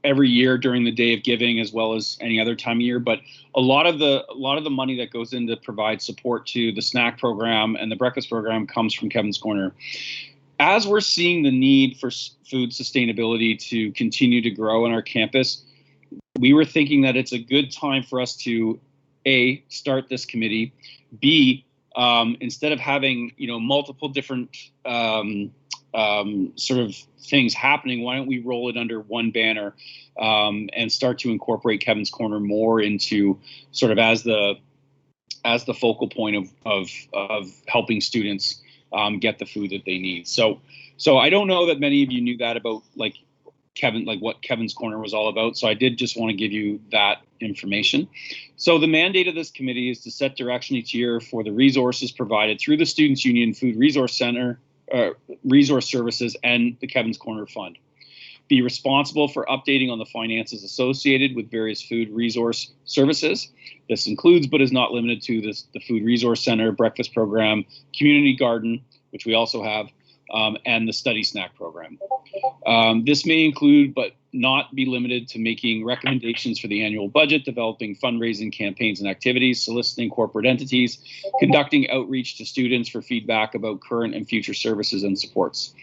every year during the Day of Giving, as well as any other time of year. But a lot of the money that goes in to provide support to the snack program and the breakfast program comes from Kevin's Corner. As we're seeing the need for food sustainability to continue to grow on our campus, we were thinking that it's a good time for us to A, start this committee, B, instead of having multiple different sort of things happening, why don't we roll it under one banner and start to incorporate Kevin's Corner more into sort of as the focal point of helping students get the food that they need. So I don't know that many of you knew that about what Kevin's Corner was all about. So I did just want to give you that information. So the mandate of this committee is to set direction each year for the resources provided through the Students Union Food Resource Center, Resource Services, and the Kevin's Corner Fund. Be responsible for updating on the finances associated with various food resource services. This includes, but is not limited to, the Food Resource Center, breakfast program, community garden, which we also have, and the study snack program. This may include, but not be limited to, making recommendations for the annual budget, developing fundraising campaigns and activities, soliciting corporate entities, conducting outreach to students for feedback about current and future services and supports,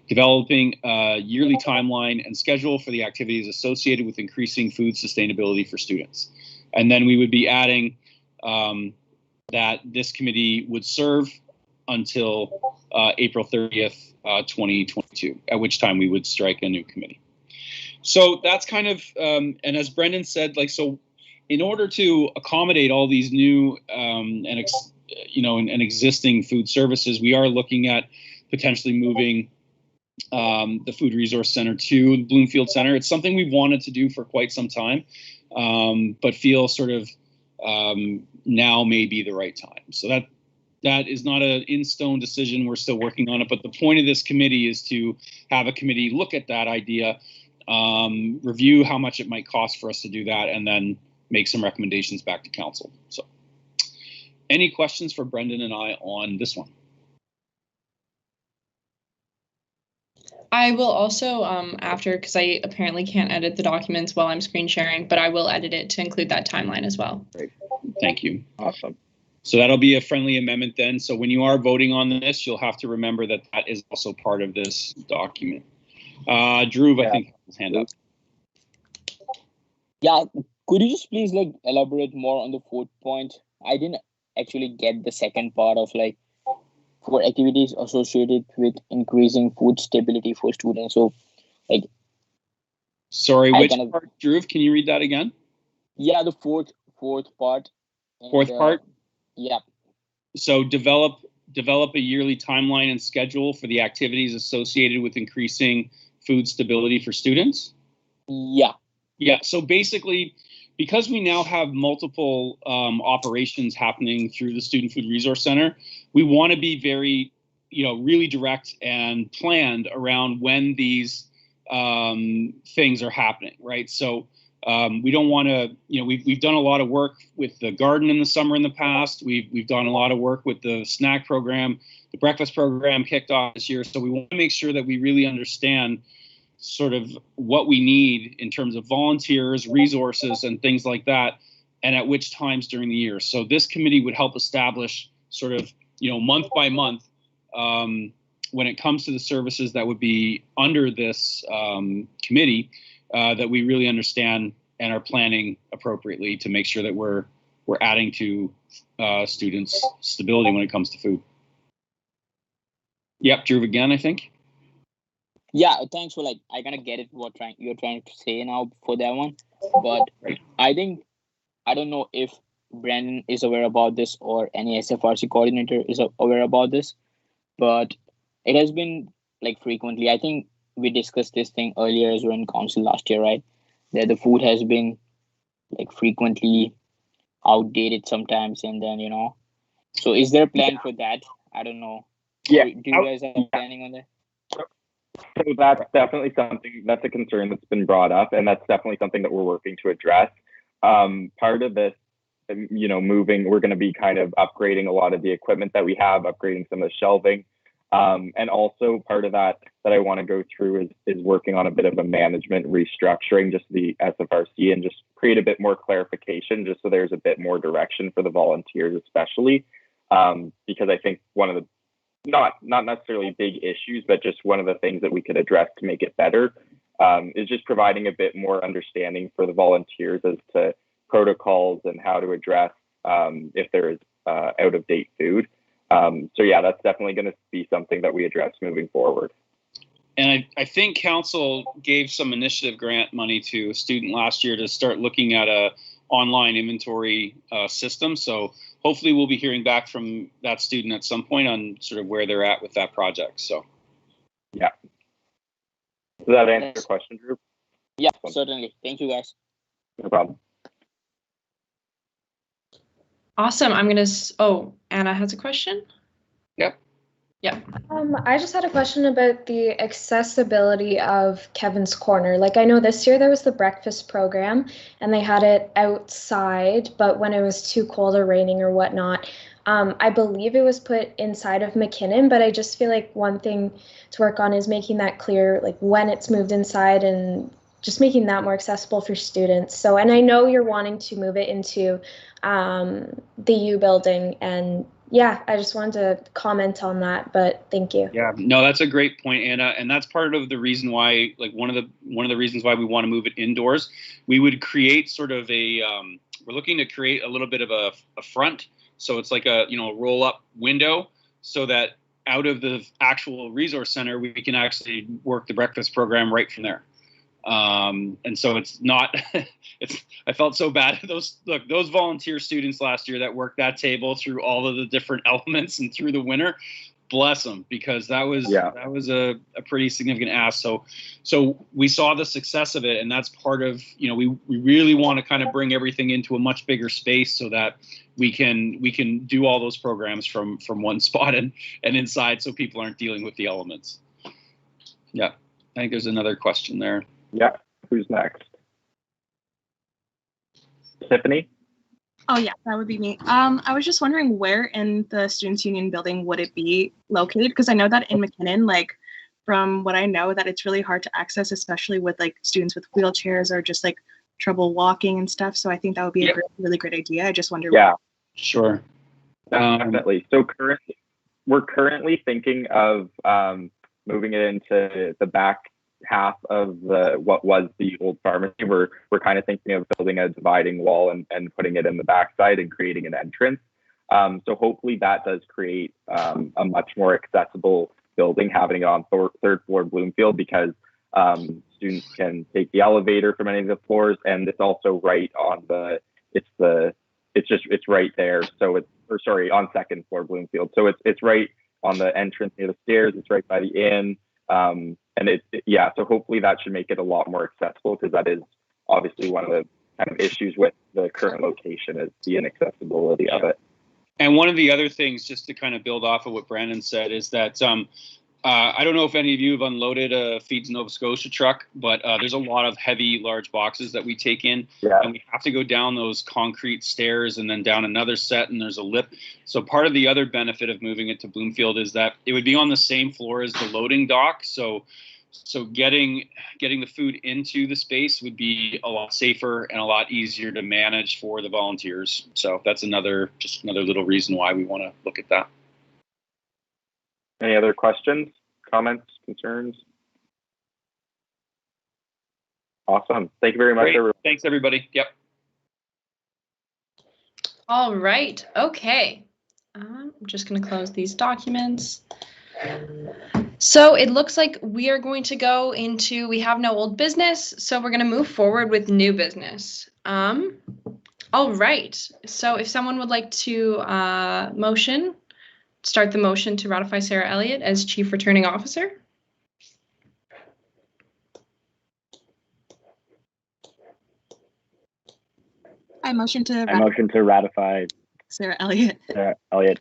developing a yearly timeline and schedule for the activities associated with increasing food sustainability for students. And then we would be adding that this committee would serve until April 30th, 2022, at which time we would strike a new committee. So that's kind of, and as Brendan said, so in order to accommodate all these new and existing food services, we are looking at potentially moving the Food Resource Center to the Bloomfield Center. It's something we've wanted to do for quite some time, but feel sort of now may be the right time. So that is not an in-stone decision. We're still working on it. But the point of this committee is to have a committee look at that idea, review how much it might cost for us to do that, and then make some recommendations back to council. So any questions for Brendan and I on this one? I will also, after, because I apparently can't edit the documents while I'm screen sharing, but I will edit it to include that timeline as well. Great. Thank you. Awesome. So that'll be a friendly amendment then. So when you are voting on this, you'll have to remember that that is also part of this document. Drew, I think, his hand up. Yeah, could you just please elaborate more on the fourth point? I didn't actually get the second part of like for activities associated with increasing food stability for students. So like, sorry, which part, Drew? Can you read that again? Yeah, the fourth part. Fourth part? Yeah. So develop a yearly timeline and schedule for the activities associated with increasing food stability for students? Yeah. Yeah, so basically, because we now have multiple operations happening through the Student Food Resource Center, we want to be very, really direct and planned around when these things are happening, right? So we don't want to, we've done a lot of work with the garden in the summer in the past. We've done a lot of work with the snack program. The breakfast program kicked off this year. So we want to make sure that we really understand sort of what we need in terms of volunteers, resources, and things like that, and at which times during the year. So this committee would help establish sort of, month by month, when it comes to the services that would be under this committee, that we really understand and are planning appropriately to make sure that we're adding to students' stability when it comes to food. Yep, Drew again, I think. Yeah, thanks for I kind of get it what you're trying to say now for that one, but I think I don't know if Brandon is aware about this or any SFRC coordinator is aware about this, but it has been frequently. I think we discussed this thing earlier as well in council last year, right? That the food has been frequently outdated sometimes, and then So is there a plan for that? I don't know. Yeah. Do you guys have planning on that? So that's definitely something, that's a concern that's been brought up, and that's definitely something that we're working to address. Part of this, moving, we're going to be kind of upgrading a lot of the equipment that we have, upgrading some of the shelving. And also part of that I want to go through is working on a bit of a management restructuring, just the SFRC, and just create a bit more clarification, just so there's a bit more direction for the volunteers, especially, because I think one of the not necessarily big issues, but just one of the things that we could address to make it better is just providing a bit more understanding for the volunteers as to protocols and how to address if there is out of date food. So yeah, that's definitely going to be something that we address moving forward. And I think council gave some initiative grant money to a student last year to start looking at a online inventory system. So hopefully we'll be hearing back from that student at some point on sort of where they're at with that project. So yeah. Does that answer your question, Drew? Yeah, certainly. Thank you, guys. No problem. Awesome. I'm going to, Anna has a question. Yep. Yep. I just had a question about the accessibility of Kevin's Corner. I know this year there was the breakfast program and they had it outside, but when it was too cold or raining or whatnot, I believe it was put inside of McKinnon, but I just feel like one thing to work on is making that clear, when it's moved inside and just making that more accessible for students. So, and I know you're wanting to move it into the U building, and yeah, I just wanted to comment on that, but thank you. Yeah, no, that's a great point, Anna, and that's part of the reason why, one of the reasons why we want to move it indoors. We would create sort of a, we're looking to create a little bit of a front, so it's like a roll up window, so that out of the actual resource center we can actually work the breakfast program right from there. And so it's not, I felt so bad. Those volunteer students last year that worked that table through all of the different elements and through the winter, bless them, because that was a pretty significant ask. So we saw the success of it, and that's part of, we really want to kind of bring everything into a much bigger space so that we can do all those programs from one spot and inside, so people aren't dealing with the elements. Yeah, I think there's another question there. Yeah, who's next? Tiffany? Oh yeah, that would be me. I was just wondering where in the Students' Union building would it be located? Because I know that in McKinnon, from what I know, that it's really hard to access, especially with students with wheelchairs or just trouble walking and stuff. So I think that would be a really great idea. I just wonder. Yeah, sure. Definitely. So we're currently thinking of moving it into the back half of what was the old pharmacy. We're kind of thinking of building a dividing wall and putting it in the backside and creating an entrance. So hopefully that does create a much more accessible building, having it on third floor Bloomfield, because students can take the elevator from any of the floors, and it's also right on it's right there. So on second floor Bloomfield. So it's right on the entrance near the stairs. It's right by the inn. So hopefully that should make it a lot more accessible, because that is obviously one of the kind of issues with the current location, is the inaccessibility of it. And one of the other things, just to kind of build off of what Brandon said, is that I don't know if any of you have unloaded a Feeds Nova Scotia truck, but there's a lot of heavy, large boxes that we take in, and we have to go down those concrete stairs and then down another set, and there's a lip. So part of the other benefit of moving it to Bloomfield is that it would be on the same floor as the loading dock. So getting the food into the space would be a lot safer and a lot easier to manage for the volunteers. So that's another little reason why we want to look at that. Any other questions, comments, concerns? Awesome. Thank you very much, everyone. Thanks, everybody. Yep. All right. Okay. I'm just going to close these documents. So it looks like we are going to go into, we have no old business, so we're going to move forward with new business. All right. So if someone would like to start the motion to ratify Sarah Elliott as Chief Returning Officer. I motion to ratify Sarah Elliott. Sarah Elliott.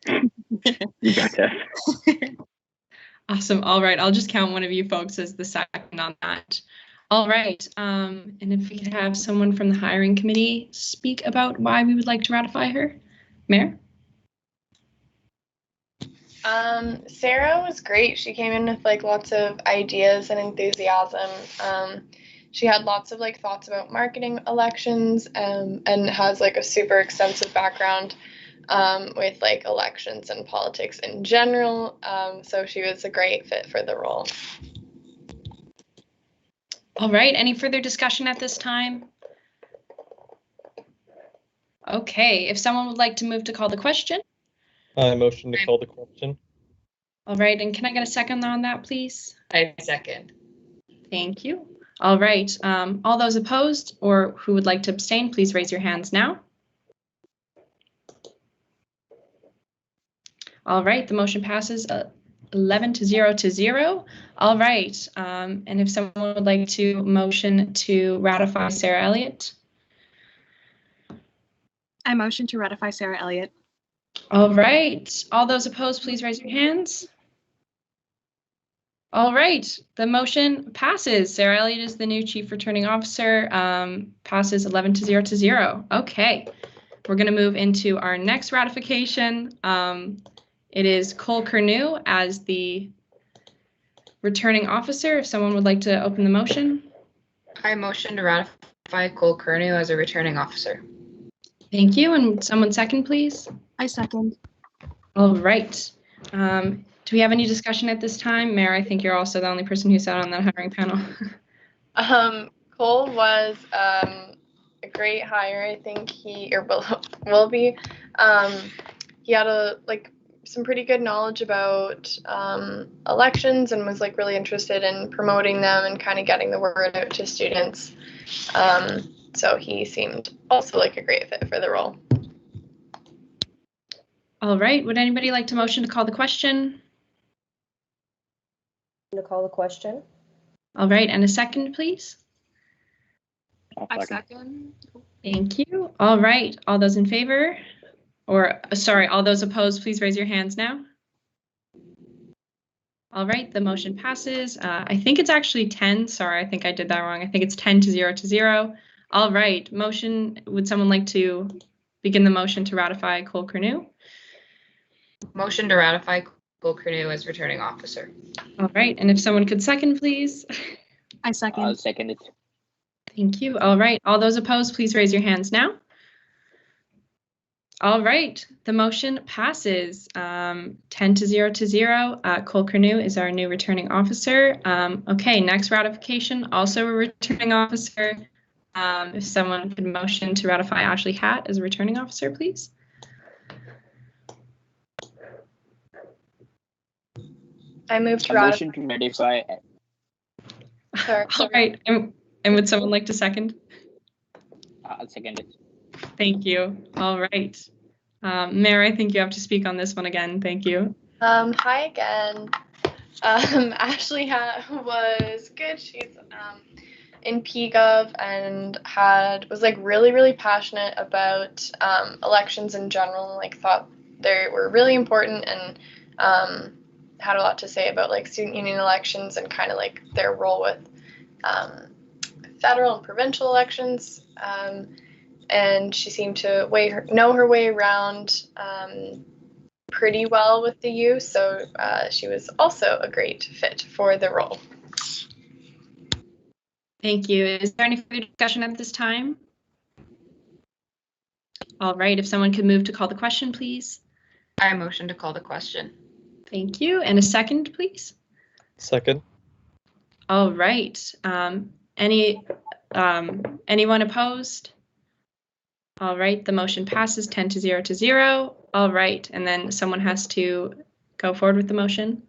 You got this. Awesome. All right. I'll just count one of you folks as the second on that. All right. And if we could have someone from the hiring committee speak about why we would like to ratify her. Mayor? Sarah was great. She came in with lots of ideas and enthusiasm. She had lots of thoughts about marketing elections, and has a super extensive background with elections and politics in general. So she was a great fit for the role. All right. Any further discussion at this time? Okay. If someone would like to move to call the question. I motion to call the question. All right, and can I get a second on that, please? I second. Thank you. All right, all those opposed or who would like to abstain, please raise your hands now. All right, the motion passes 11-0. All right, and if someone would like to motion to ratify Sarah Elliott. I motion to ratify Sarah Elliott. All right, all those opposed, please raise your hands. All right, the motion passes. Sarah Elliott is the new Chief Returning Officer, passes 11-0. Okay, we're going to move into our next ratification. It is Cole Curnew as the Returning Officer. If someone would like to open the motion. I motion to ratify Cole Curnew as a Returning Officer. Thank you, and someone second, please. I second. All right. Do we have any discussion at this time? Mayor, I think you're also the only person who sat on that hiring panel. Cole was a great hire. I think he will be. He had some pretty good knowledge about elections, and was really interested in promoting them and kind of getting the word out to students. So he seemed also a great fit for the role. All right. Would anybody like to motion to call the question? To call the question. All right. And a second, please. I second. Thank you. All right. All those in favor, or sorry, all those opposed, please raise your hands now. All right. The motion passes. I think it's actually 10. Sorry, I think I did that wrong. I think it's 10-0. All right. Motion. Would someone like to begin the motion to ratify Cole Curnew? Motion to ratify Cole Curnew as Returning Officer. All right. And if someone could second, please. I second. I'll second it. Thank you. All right. All those opposed, please raise your hands now. All right. The motion passes 10-0. Cole Curnew is our new Returning Officer. Okay. Next ratification, also a Returning Officer. If someone could motion to ratify Ashley Hatt as a Returning Officer, please. I move to A motion to ratify. Sorry. All right. And would someone like to second? I'll second it. Thank you. All right. Mayor, I think you have to speak on this one again. Thank you. Hi again. Ashley was good. She's in PGov and was like really passionate about elections in general, and like thought they were really important, and had a lot to say about like student union elections and kind of like their role with federal and provincial elections. And she seemed to know her way around pretty well with the youth, so she was also a great fit for the role. Thank you. Is there any further discussion at this time? All right, if someone could move to call the question, please. I motion to call the question. Thank you. And a second, please. Second. All right. Anyone opposed? All right, the motion passes 10-0 to 0. All right, and then someone has to go forward with the motion.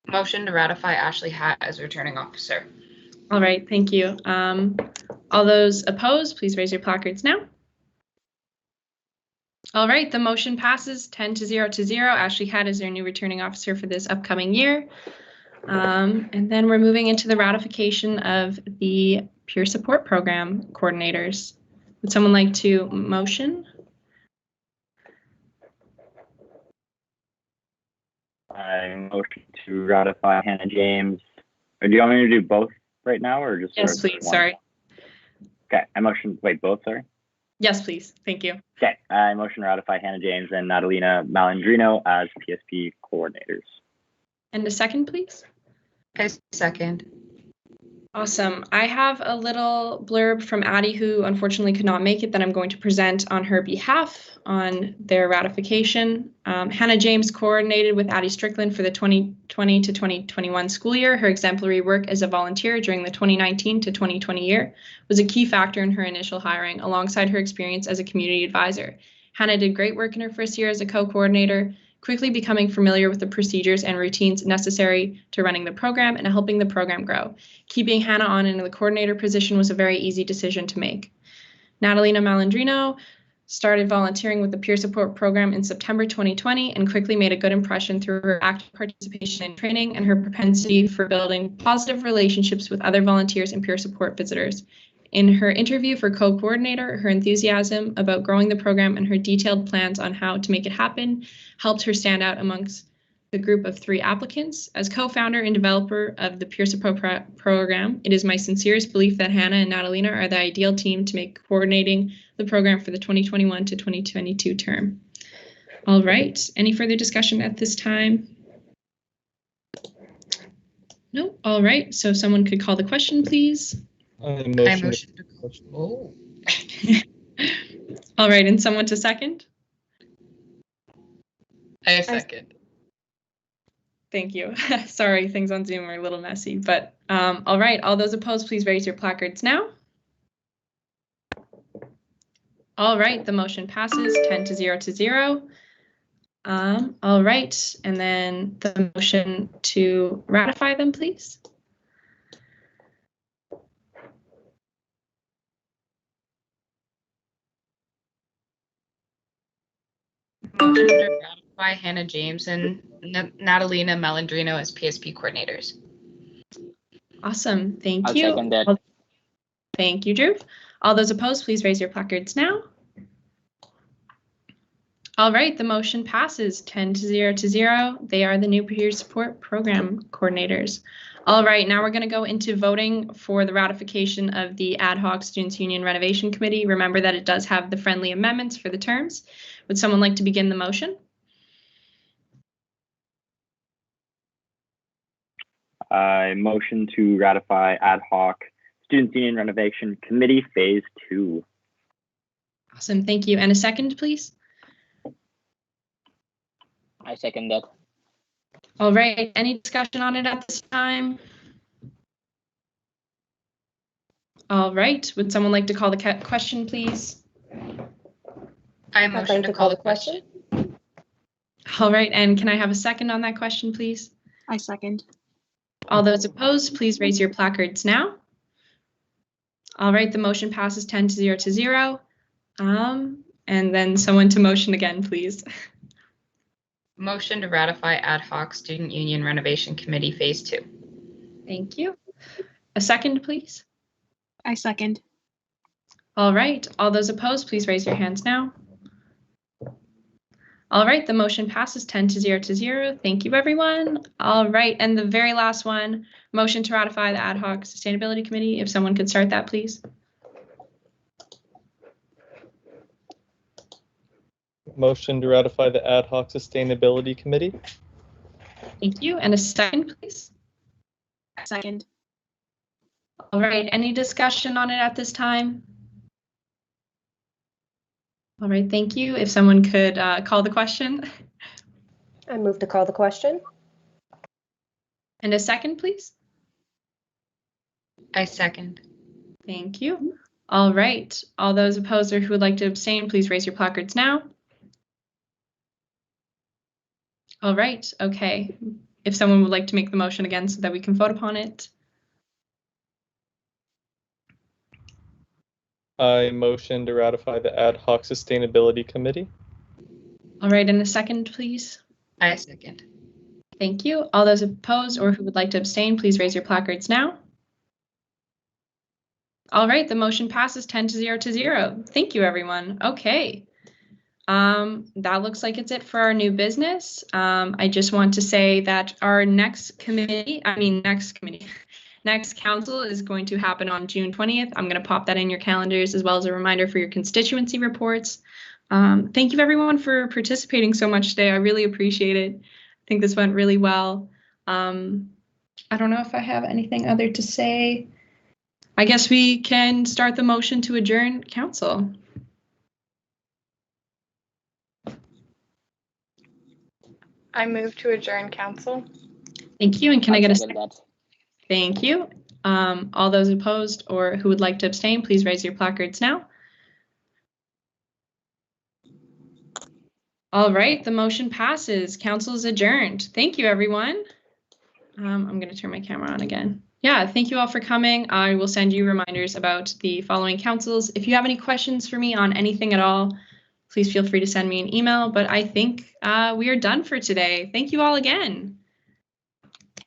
Motion to ratify Ashley Hatt as returning officer. All right, thank you. All those opposed, please raise your placards now. All right, the motion passes 10-0 to 0. Ashley Hatt is their new returning officer for this upcoming year. And then we're moving into the ratification of the peer support program coordinators. Would someone like to motion? I motion to ratify Hannah James. Or do you want me to do both right now, or just? Yes, please. One? Sorry. Okay, I motion. Wait, both. Sorry. Yes, please. Thank you. Okay, I motion to ratify Hannah James and Natalina Malandrino as PSP coordinators. And a second, please. I second. Awesome. I have a little blurb from Addie, who unfortunately could not make it, that I'm going to present on her behalf on their ratification. Hannah James coordinated with Addie Strickland for the 2020 to 2021 school year. Her exemplary work as a volunteer during the 2019 to 2020 year was a key factor in her initial hiring, alongside her experience as a community advisor. Hannah did great work in her first year as a co-coordinator, quickly becoming familiar with the procedures and routines necessary to running the program and helping the program grow. Keeping Hannah on in the coordinator position was a very easy decision to make. Natalina Malandrino started volunteering with the peer support program in September 2020 and quickly made a good impression through her active participation in training and her propensity for building positive relationships with other volunteers and peer support visitors. In her interview for co-coordinator, her enthusiasm about growing the program and her detailed plans on how to make it happen helped her stand out amongst the group of 3 applicants. As co-founder and developer of the peer support program, it is my sincerest belief that Hannah and Natalina are the ideal team to make coordinating the program for the 2021 to 2022 term. All right, any further discussion at this time? No, all right, so if someone could call the question, please. I motion to Oh. All right, and someone to second? I second. Thank you. Sorry, things on Zoom are a little messy, but all right, all those opposed, please raise your placards now. All right, the motion passes 10-0 to 0. All right, and then the motion to ratify them, please. Motion to ratify Hannah James and Natalina Malandrino as PSP coordinators. Awesome, thank I'll you. second that. Thank you, Drew. All those opposed, please raise your placards now. All right, the motion passes 10-0 to 0. They are the new peer support program coordinators. All right, now we're going to go into voting for the ratification of the Ad-Hoc Students Union Renovation Committee. Remember that it does have the friendly amendments for the terms. Would someone like to begin the motion? I motion to ratify Ad-Hoc Students Union Renovation Committee Phase 2. Awesome, thank you. And a second, please. I second that. All right, any discussion on it at this time? All right, would someone like to call the question, please? I I'd motion like to call the question. All right, and can I have a second on that question, please? I second. All those opposed, please raise your placards now. All right, the motion passes 10 to 0 to 0. And then someone to motion again, please. Motion to ratify Ad Hoc Student Union Renovation Committee Phase 2. Thank you. A second, please. I second. All right, all those opposed, please raise your hands now. All right, the motion passes 10 to 0 to 0. Thank you, everyone. All right, and the very last one, motion to ratify the Ad Hoc Sustainability Committee. If someone could start that, please. Motion to ratify the Ad Hoc Sustainability Committee. Thank you. And a second, please. Second. All right, any discussion on it at this time? All right, thank you. If someone could call the question. I move to call the question. And a second, please. I second. Thank you. All right, all those opposed or who would like to abstain, please raise your placards now. All right, okay. If someone would like to make the motion again so that we can vote upon it. I motion to ratify the Ad Hoc Sustainability Committee. All right, and a second, please. I second. Thank you. All those opposed or who would like to abstain, please raise your placards now. All right, the motion passes 10 to 0 to 0. Thank you, everyone. Okay. That looks like it's it for our new business. I just want to say that our next council is going to happen on June 20th. I'm going to pop that in your calendars as well as a reminder for your constituency reports. Thank you everyone for participating so much today. I really appreciate it. I think this went really well. I don't know if I have anything other to say. I guess we can start the motion to adjourn council. I move to adjourn council. Thank you. And can I get a second second? that. Thank you. All those opposed or who would like to abstain, please raise your placards now. All right, the motion passes. Council is adjourned. Thank you, everyone. I'm going to turn my camera on again. Yeah, thank you all for coming. I will send you reminders about the following councils. If you have any questions for me on anything at all, please feel free to send me an email. But I think we are done for today. Thank you all again.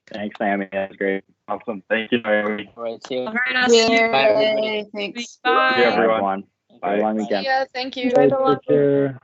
Thanks, Sammy. That's great. Awesome. Thank you, Naomi. All right, see you. All right, I'll see you. Bye, everybody. Thanks. Bye. See you, everyone. Bye. Long weekend. Yeah, thank you. Take care.